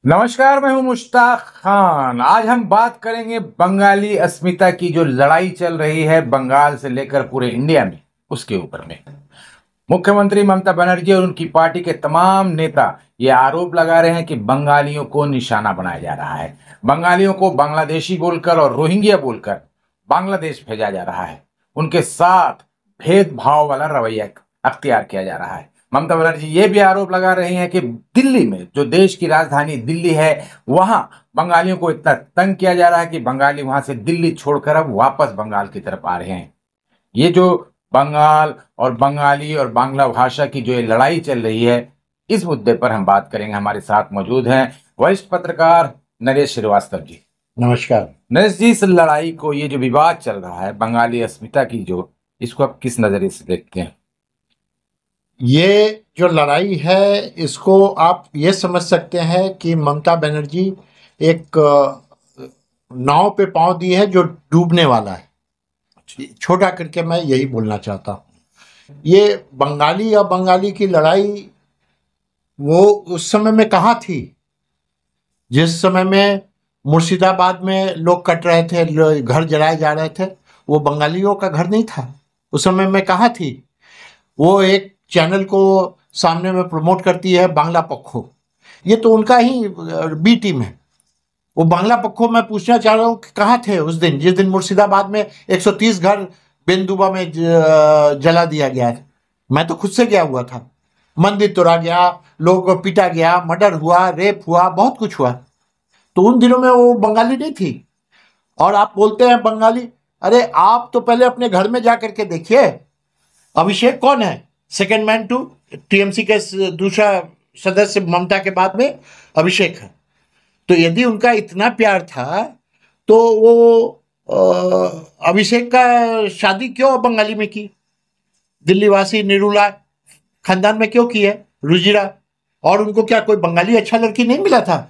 नमस्कार, मैं हूं मुश्ताक खान। आज हम बात करेंगे बंगाली अस्मिता की जो लड़ाई चल रही है बंगाल से लेकर पूरे इंडिया में, उसके ऊपर में मुख्यमंत्री ममता बनर्जी और उनकी पार्टी के तमाम नेता ये आरोप लगा रहे हैं कि बंगालियों को निशाना बनाया जा रहा है। बंगालियों को बांग्लादेशी बोलकर और रोहिंग्या बोलकर बांग्लादेश भेजा जा रहा है। उनके साथ भेदभाव वाला रवैया अख्तियार किया जा रहा है। ममता बनर्जी ये भी आरोप लगा रही हैं कि दिल्ली में, जो देश की राजधानी दिल्ली है, वहां बंगालियों को इतना तंग किया जा रहा है कि बंगाली वहां से दिल्ली छोड़कर अब वापस बंगाल की तरफ आ रहे हैं। ये जो बंगाल और बंगाली और बांग्ला भाषा की जो ये लड़ाई चल रही है, इस मुद्दे पर हम बात करेंगे। हमारे साथ मौजूद हैं वरिष्ठ पत्रकार नरेश श्रीवास्तव जी। नमस्कार नरेश जी, इस लड़ाई को, ये जो विवाद चल रहा है बंगाली अस्मिता की, जो इसको आप किस नजरिए से देखते हैं? ये जो लड़ाई है इसको आप ये समझ सकते हैं कि ममता बनर्जी एक नाव पे पांव दी है जो डूबने वाला है। छोटा करके मैं यही बोलना चाहता हूँ। ये बंगाली और बंगाली की लड़ाई वो उस समय में कहाँ थी जिस समय में मुर्शिदाबाद में लोग कट रहे थे, घर जलाए जा रहे थे। वो बंगालियों का घर नहीं था। उस समय में कहाँ थी? वो एक चैनल को सामने में प्रमोट करती है, बांग्ला पक्खो। ये तो उनका ही बी टीम है। वो बांग्ला पक्खो, मैं पूछना चाह रहा हूँ कि कहाँ थे उस दिन, जिस दिन मुर्शिदाबाद में 130 घर बेंदुबा में जला दिया गया है। मैं तो खुद से गया हुआ था। मंदिर तोड़ा गया, लोगों को पीटा गया, मर्डर हुआ, रेप हुआ, बहुत कुछ हुआ। तो उन दिनों में वो बंगाली नहीं थी। और आप बोलते हैं बंगाली। अरे आप तो पहले अपने घर में जा करके देखिए, अभिषेक कौन है? सेकेंड मैन टू टीएमसी के दूसरा सदस्य ममता के बाद में अभिषेक है। तो यदि उनका इतना प्यार था तो वो अभिषेक का शादी क्यों बंगाली में की? दिल्ली वासी निरूला खानदान में क्यों की है, रुजिरा? और उनको क्या कोई बंगाली अच्छा लड़की नहीं मिला था?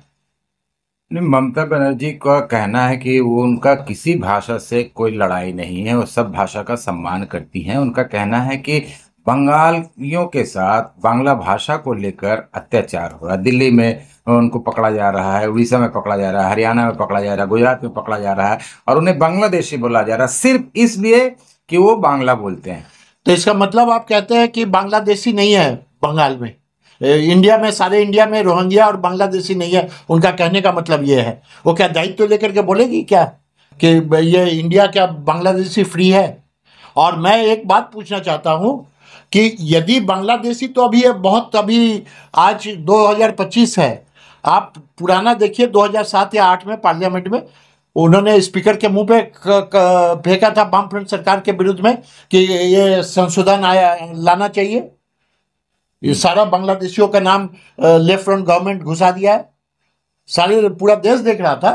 ममता बनर्जी का कहना है कि वो, उनका किसी भाषा से कोई लड़ाई नहीं है, वो सब भाषा का सम्मान करती हैं। उनका कहना है कि बंगालियों के साथ बांग्ला भाषा को लेकर अत्याचार हो रहा है। दिल्ली में उनको पकड़ा जा रहा है, उड़ीसा में पकड़ा जा रहा है, हरियाणा में पकड़ा जा रहा है, गुजरात में पकड़ा जा रहा है, और उन्हें बांग्लादेशी बोला जा रहा है सिर्फ इसलिए कि वो बांग्ला बोलते हैं। तो इसका मतलब आप कहते हैं कि बांग्लादेशी नहीं है बंगाल में, इंडिया में, सारे इंडिया में रोहिंग्या और बांग्लादेशी नहीं है। उनका कहने का मतलब ये है। वो क्या दायित्व लेकर के बोलेगी क्या कि ये इंडिया क्या बांग्लादेशी फ्री है? और मैं एक बात पूछना चाहता हूँ कि यदि बांग्लादेशी तो अभी है बहुत, अभी आज 2025 है। आप पुराना देखिए, 2007 या 8 में पार्लियामेंट में उन्होंने स्पीकर के मुंह पे फेंका था वामफ्रंट सरकार के विरुद्ध में कि ये संशोधन आया लाना चाहिए। ये सारा बांग्लादेशियों का नाम लेफ्ट फ्रंट गवर्नमेंट घुसा दिया है। सारे पूरा देश देख रहा था।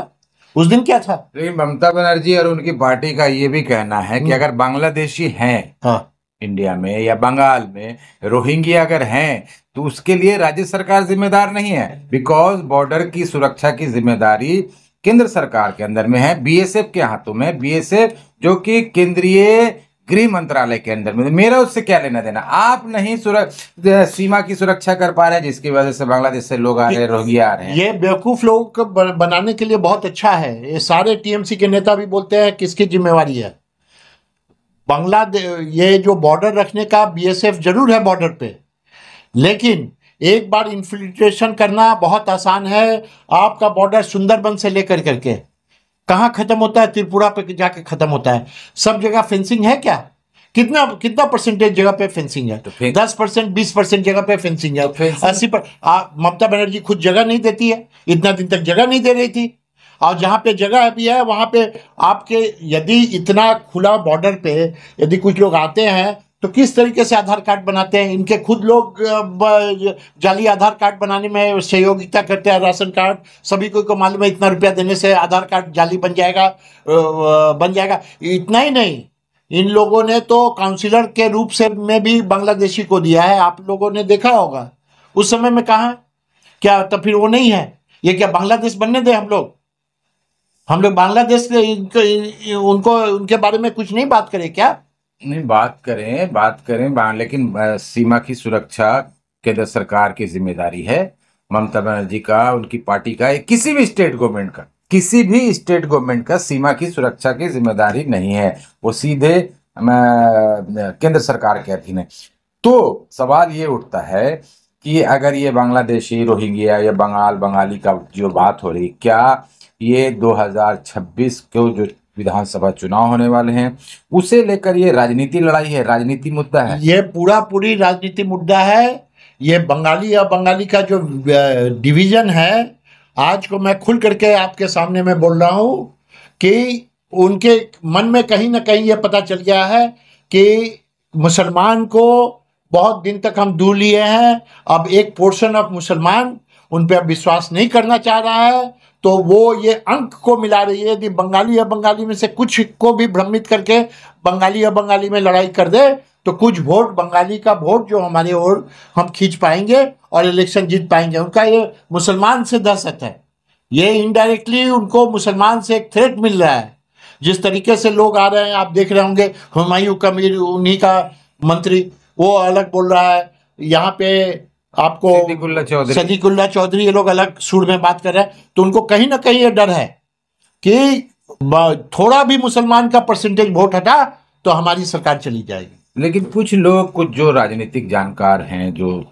उस दिन क्या था? लेकिन ममता बनर्जी और उनकी पार्टी का ये भी कहना है कि अगर बांग्लादेशी हैं, हाँ, इंडिया में या बंगाल में रोहिंग्या अगर हैं, तो उसके लिए राज्य सरकार जिम्मेदार नहीं है, बिकॉज बॉर्डर की सुरक्षा की जिम्मेदारी केंद्र सरकार के अंदर में है, बीएसएफ के हाथों में। बीएसएफ जो कि केंद्रीय गृह मंत्रालय के अंदर में। मेरा उससे क्या लेना देना? आप नहीं सीमा की सुरक्षा कर पा रहे हैं, जिसकी वजह से बांग्लादेश से लोग आ रहे हैं, रोहिंग्या आ रहे हैं। ये बेवकूफ लोगों को बनाने के लिए बहुत अच्छा है। ये सारे टीएमसी के नेता भी बोलते हैं किसकी जिम्मेवारी है। बांग्लादेश, ये जो बॉर्डर रखने का बीएसएफ जरूर है बॉर्डर पे, लेकिन एक बार इन्फिल्ट्रेशन करना बहुत आसान है। आपका बॉर्डर सुंदरबन से लेकर करके कहाँ खत्म होता है? त्रिपुरा पे जाके खत्म होता है। सब जगह फेंसिंग है क्या? कितना कितना परसेंटेज जगह पे फेंसिंग है? तो 10%, 20% जगह पे फेंसिंग है। तो 80 पर ममता बनर्जी खुद जगह नहीं देती है। इतना दिन तक जगह नहीं दे रही थी। और जहाँ पे जगह भी है वहाँ पे आपके, यदि इतना खुला बॉर्डर पे यदि कुछ लोग आते हैं तो किस तरीके से आधार कार्ड बनाते हैं? इनके खुद लोग जाली आधार कार्ड बनाने में सहयोगिता करते हैं। राशन कार्ड सभी को मालूम है, इतना रुपया देने से आधार कार्ड जाली बन जाएगा, बन जाएगा। इतना ही नहीं, इन लोगों ने तो काउंसिलर के रूप से में भी बांग्लादेशी को दिया है। आप लोगों ने देखा होगा उस समय में। कहाँ क्या तो फिर वो नहीं है? ये क्या बांग्लादेश बनने दे हम लोग बांग्लादेश उनको उनके बारे में कुछ नहीं बात करें क्या? नहीं, बात करें लेकिन सीमा की सुरक्षा केंद्र सरकार की जिम्मेदारी है। ममता बनर्जी का, उनकी पार्टी का, किसी भी स्टेट गवर्नमेंट का, किसी भी स्टेट गवर्नमेंट का सीमा की सुरक्षा की जिम्मेदारी नहीं है। वो सीधे केंद्र सरकार के अधीन है। तो सवाल ये उठता है कि अगर ये बांग्लादेशी, रोहिंग्या या बंगाली का जो बात हो रही, क्या ये 2026 को जो विधानसभा चुनाव होने वाले हैं उसे लेकर ये राजनीति लड़ाई है, राजनीति मुद्दा है? ये पूरी राजनीति मुद्दा है। ये बंगाली या बंगाली का जो डिवीजन है, आज को मैं खुल करके आपके सामने में बोल रहा हूं कि उनके मन में कहीं ना कहीं ये पता चल गया है कि मुसलमान को बहुत दिन तक हम दूर लिए हैं, अब एक पोर्शन ऑफ मुसलमान उन पर विश्वास नहीं करना चाह रहा है, तो वो ये अंक को मिला रही है। यदि बंगाली या बंगाली में से कुछ को भी भ्रमित करके बंगाली या बंगाली में लड़ाई कर दे तो कुछ वोट, बंगाली का वोट जो हमारे ओर हम खींच पाएंगे और इलेक्शन जीत पाएंगे। उनका ये मुसलमान से दहशत है, ये इनडायरेक्टली उनको मुसलमान से एक थ्रेट मिल रहा है। जिस तरीके से लोग आ रहे हैं, आप देख रहे होंगे, हुमायूं कबीर उन्हीं का मंत्री, वो अलग बोल रहा है, यहाँ पे आपको सदीकुल्ला चौधरी, ये लोग अलग सुर में बात कर रहे हैं। तो उनको कहीं ना कहीं ये डर है कि थोड़ा भी मुसलमान का परसेंटेज वोट हटा तो हमारी सरकार चली जाएगी। लेकिन कुछ लोग, कुछ जो राजनीतिक जानकार हैं, जो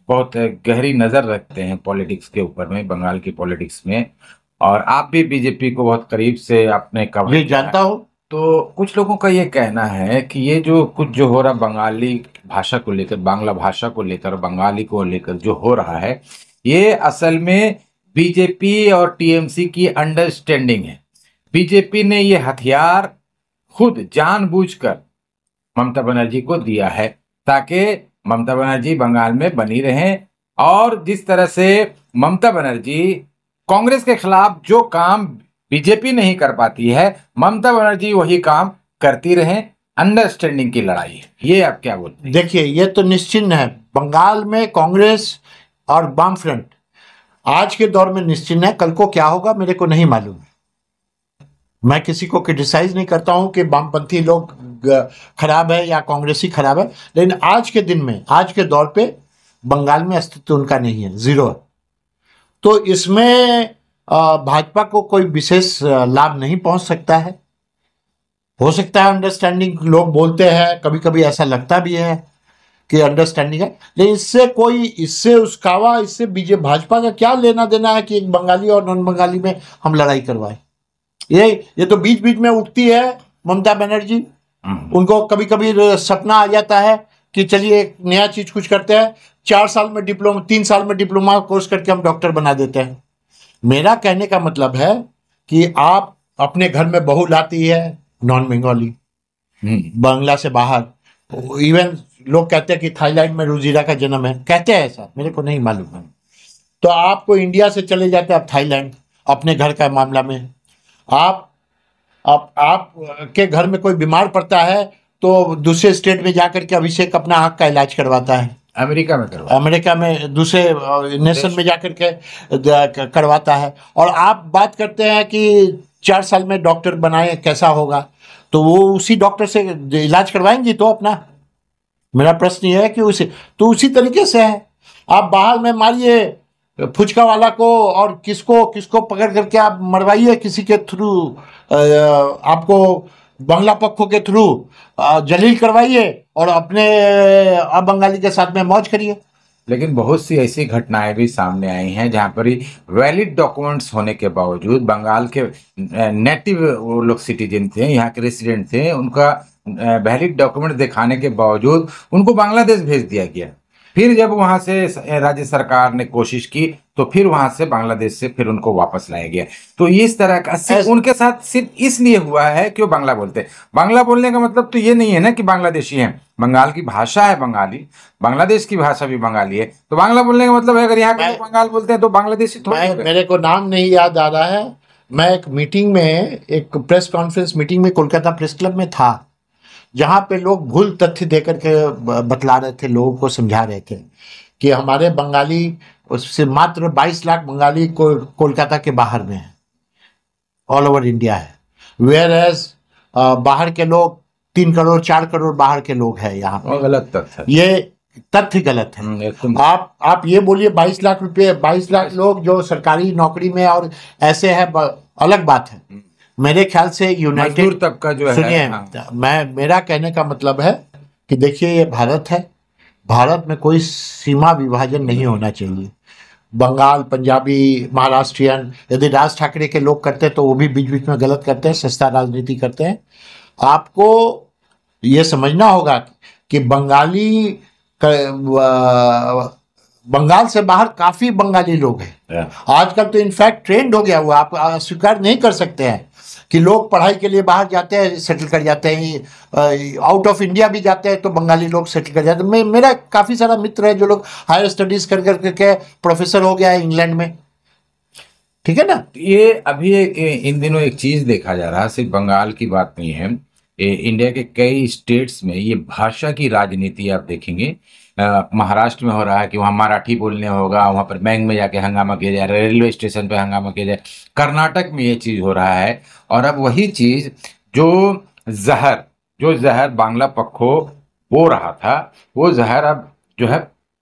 बहुत गहरी नजर रखते हैं पॉलिटिक्स के ऊपर में, बंगाल की पॉलिटिक्स में, और आप भी बीजेपी को बहुत करीब से अपने कवर जानता हो, तो कुछ लोगों का ये कहना है कि ये जो कुछ जो हो रहा बंगाली भाषा को लेकर, बांग्ला भाषा को लेकर, बंगाली को लेकर जो हो रहा है, ये असल में बीजेपी और टीएमसी की अंडरस्टैंडिंग है। बीजेपी ने ये हथियार खुद जानबूझकर ममता बनर्जी को दिया है ताकि ममता बनर्जी बंगाल में बनी रहें, और जिस तरह से ममता बनर्जी कांग्रेस के खिलाफ जो काम बीजेपी नहीं कर पाती है, ममता बनर्जी वही काम करती रहें। अंडरस्टैंडिंग की लड़ाई है, ये आप क्या बोलते हैं? देखिए, ये तो निश्चिन्त है, बंगाल में कांग्रेस और वाम फ्रंट आज के दौर में निश्चिन्त है। कल को क्या होगा मेरे को नहीं मालूम है। मैं किसी को क्रिटिसाइज नहीं करता हूं कि वामपंथी लोग खराब है या कांग्रेसी खराब है, लेकिन आज के दिन में, आज के दौर पे बंगाल में अस्तित्व उनका नहीं है, जीरो है। तो इसमें भाजपा को कोई विशेष लाभ नहीं पहुंच सकता है। हो सकता है अंडरस्टैंडिंग, लोग बोलते हैं, कभी कभी ऐसा लगता भी है कि अंडरस्टैंडिंग है, लेकिन इससे उसकावा, इससे बीजेपी भाजपा का क्या लेना देना है कि एक बंगाली और नॉन बंगाली में हम लड़ाई करवाएं। ये तो बीच बीच में उठती है ममता बनर्जी, उनको कभी कभी सपना आ जाता है कि चलिए एक नया चीज कुछ करते हैं, 4 साल में डिप्लोमा, 3 साल में डिप्लोमा कोर्स करके हम डॉक्टर बना देते हैं। मेरा कहने का मतलब है कि आप अपने घर में बहू लाती है नॉन बंगाली, बांग्ला से बाहर, इवन लोग कहते हैं कि थाईलैंड में रुजिरा का जन्म है, कहते हैं ऐसा, मेरे को नहीं मालूम है। तो आपको इंडिया से चले जाते हैं आप थाईलैंड, अपने घर का मामला में आप के घर में कोई बीमार पड़ता है तो दूसरे स्टेट में जाकर के अभिषेक अपना आँख का इलाज करवाता है, अमेरिका में दूसरे नेशन में जाकर के करवाता है। और आप बात करते हैं कि 4 साल में डॉक्टर बनाए, कैसा होगा? तो वो उसी डॉक्टर से इलाज करवाएंगी तो अपना, मेरा प्रश्न ये है कि उसी तरीके से है। आप बाहर में मारिए फुचका वाला को और किसको पकड़ करके आप मरवाइए किसी के थ्रू, आपको बंगला पक्षों के थ्रू जलील करवाइए और अपने अब बंगाली के साथ में मौज करिए। लेकिन बहुत सी ऐसी घटनाएं भी सामने आई हैं जहां पर वैलिड डॉक्यूमेंट्स होने के बावजूद बंगाल के नेटिव वो लोग सिटीजन थे, यहाँ के रेसिडेंट थे, उनका वैलिड डॉक्यूमेंट दिखाने के बावजूद उनको बांग्लादेश भेज दिया गया। फिर जब वहां से राज्य सरकार ने कोशिश की तो फिर वहां से बांग्लादेश से फिर उनको वापस लाया गया। तो इस तरह का सिर्फ उनके साथ सिर्फ इसलिए हुआ है कि वो बांग्ला बोलते हैं। बांग्ला बोलने का मतलब तो ये नहीं है ना कि बांग्लादेशी हैं, बंगाल की भाषा है बंगाली, बांग्लादेश की भाषा भी बंगाली है। तो बांग्ला बोलने का मतलब है अगर यहाँ के बंगाल बोलते हैं तो बांग्लादेशी थोड़ा। मेरे को नाम नहीं याद आ रहा है, मैं एक मीटिंग में, एक प्रेस कॉन्फ्रेंस मीटिंग में कोलकाता प्रेस क्लब में था, जहाँ पे लोग भूल तथ्य देकर के बतला रहे थे, लोगों को समझा रहे थे कि हमारे बंगाली, उससे मात्र 22 लाख बंगाली कोलकाता के बाहर में है, ऑल ओवर इंडिया है, वेयर एज बाहर के लोग 3 करोड़ 4 करोड़ बाहर के लोग हैं यहाँ पे। गलत तथ्य। तथ्य गलत है। एकदम। आप ये बोलिए 22 लाख रुपए, 22 लाख लोग जो सरकारी नौकरी में और ऐसे है, अलग बात है। मेरे ख्याल से मजदूर यूनाइटेड, तबका जो है, सुनिए, हाँ। मेरा कहने का मतलब है कि देखिए ये भारत है, भारत में कोई सीमा विभाजन नहीं होना चाहिए। बंगाल, पंजाबी, महाराष्ट्रियन, यदि राज ठाकरे के लोग करते तो वो भी बीच बीच में गलत करते हैं, सस्ता राजनीति करते हैं। आपको ये समझना होगा कि बंगाल से बाहर काफी बंगाली लोग हैं। आजकल तो इनफैक्ट ट्रेंड हो गया हुआ, आप अस्वीकार नहीं कर सकते हैं कि लोग पढ़ाई के लिए बाहर जाते हैं, सेटल कर जाते हैं, आउट ऑफ इंडिया भी जाते हैं तो बंगाली लोग सेटल कर जाते हैं। मेरा काफ़ी सारा मित्र है जो लोग हायर स्टडीज कर करके प्रोफेसर हो गया है इंग्लैंड में, ठीक है ना। ये अभी इन दिनों एक चीज देखा जा रहा है, सिर्फ बंगाल की बात नहीं है, इंडिया के कई स्टेट्स में ये भाषा की राजनीति आप देखेंगे। महाराष्ट्र में हो रहा है कि वहाँ मराठी बोलने होगा, वहाँ पर बैंक में जाके हंगामा किया जाए, रेलवे स्टेशन पे हंगामा किया जाए। कर्नाटक में ये चीज़ हो रहा है। और अब वही चीज़ जो जहर बांग्ला पक्खो बो रहा था, वो जहर अब जो है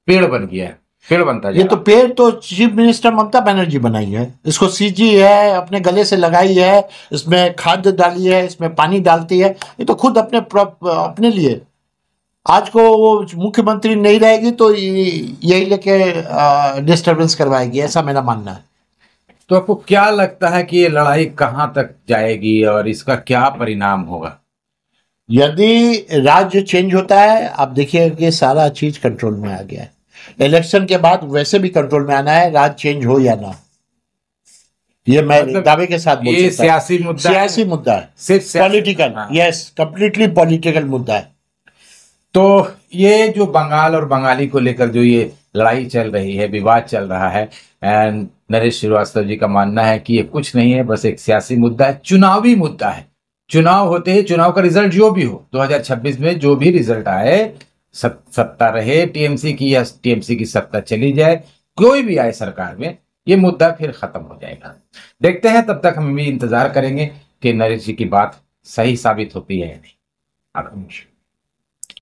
पेड़ बन गया है, पेड़ बनता ये तो पेड़ तो चीफ मिनिस्टर ममता बनर्जी बनाई है, इसको सींची है, अपने गले से लगाई है, इसमें खाद डाली है, इसमें पानी डालती है, ये तो खुद अपने लिए। आज को वो मुख्यमंत्री नहीं रहेगी तो यही लेके डिस्टरबेंस करवाएगी, ऐसा मेरा मानना है। तो आपको क्या लगता है कि ये लड़ाई कहाँ तक जाएगी और इसका क्या परिणाम होगा? यदि राज्य चेंज होता है, आप देखिए कि सारा चीज कंट्रोल में आ गया है। इलेक्शन के बाद वैसे भी कंट्रोल में आना है, राज्य चेंज हो या ना, ये मैं मतलब दावे के साथ बोल सकता हूं। सियासी मुद्दा है, सिर्फ पॉलिटिकल, यस, कंप्लीटली पॉलिटिकल मुद्दा है। तो ये जो बंगाल और बंगाली को लेकर जो ये लड़ाई चल रही है, विवाद चल रहा है, एंड नरेश श्रीवास्तव जी का मानना है कि ये कुछ नहीं है, बस एक सियासी मुद्दा है, चुनावी मुद्दा है। चुनाव होते ही चुनाव का रिजल्ट जो भी हो, 2026 में जो भी रिजल्ट आए, सत्ता रहे टीएमसी की या टीएमसी की सत्ता चली जाए, कोई भी आए सरकार में, ये मुद्दा फिर खत्म हो जाएगा। देखते हैं, तब तक हम भी इंतजार करेंगे कि नरेश जी की बात सही साबित होती है या नहीं।